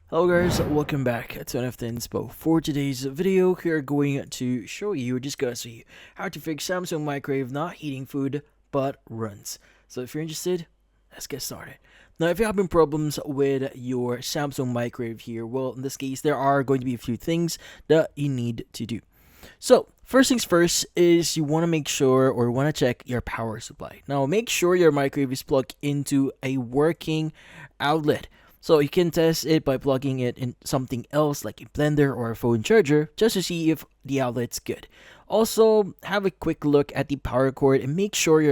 Hello guys, welcome back to NFT Inspo. For today's video, we are going to show you or discuss with you how to fix Samsung microwave not heating food but runs. So if you're interested, let's get started. Now if you're having problems with your Samsung microwave here, well in this case there are going to be a few things that you need to do. So first things first is you want to make sure or want to check your power supply. Now make sure your microwave is plugged into a working outlet. So you can test it by plugging it in something else like a blender or a phone charger just to see if the outlet's good. Also, have a quick look at the power cord and make sure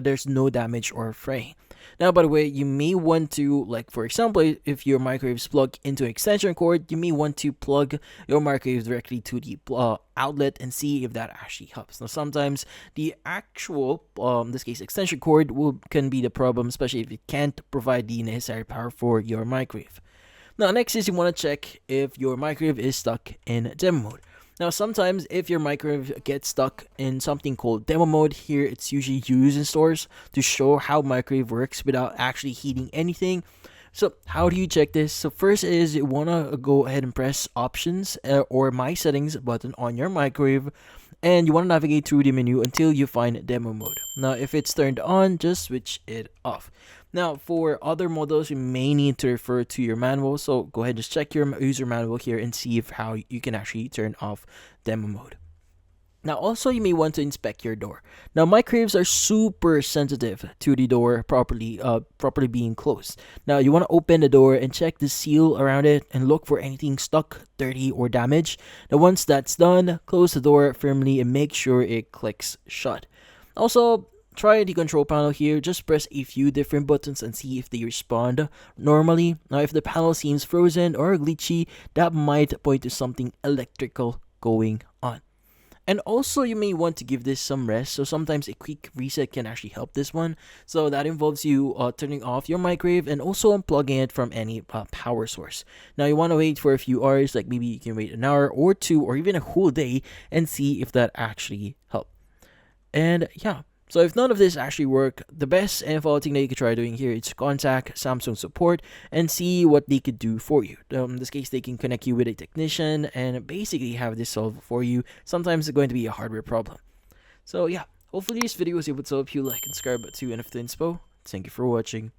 there's no damage or fray. Now, by the way, you may want to, like for example, if your microwave is plugged into an extension cord, you may want to plug your microwave directly to the outlet and see if that actually helps. Now, sometimes the actual, in this case, extension cord can be the problem, especially if it can't provide the necessary power for your microwave. Now, next is you want to check if your microwave is stuck in demo mode. Now, sometimes if your microwave gets stuck in something called demo mode, here it's usually used in stores to show how microwave works without actually heating anything. So how do you check this? So first is you want to go ahead and press options or my settings button on your microwave, and you want to navigate through the menu until you find demo mode. Now if it's turned on, just switch it off. Now for other models, you may need to refer to your manual, so go ahead and just check your user manual here and see if how you can actually turn off demo mode. Now also you may want to inspect your door. Now microwaves are super sensitive to the door properly being closed. Now you want to open the door and check the seal around it and look for anything stuck, dirty or damaged. Now once that's done, close the door firmly and make sure it clicks shut. Also, try the control panel here. Just press a few different buttons and see if they respond normally. Now if the panel seems frozen or glitchy, that might point to something electrical going on. And also you may want to give this some rest, so sometimes a quick reset can actually help this one. So that involves you turning off your microwave and also unplugging it from any power source. Now you want to wait for a few hours, like maybe you can wait an hour or two or even a whole day and see if that actually helps. And yeah, so if none of this actually work, the best and follow thing that you could try doing here is to contact Samsung support and see what they could do for you. In this case, they can connect you with a technician and basically have this solved for you. Sometimes it's going to be a hardware problem. So yeah, hopefully this video was able to help you. Like and subscribe to NFT Inspo. Thank you for watching.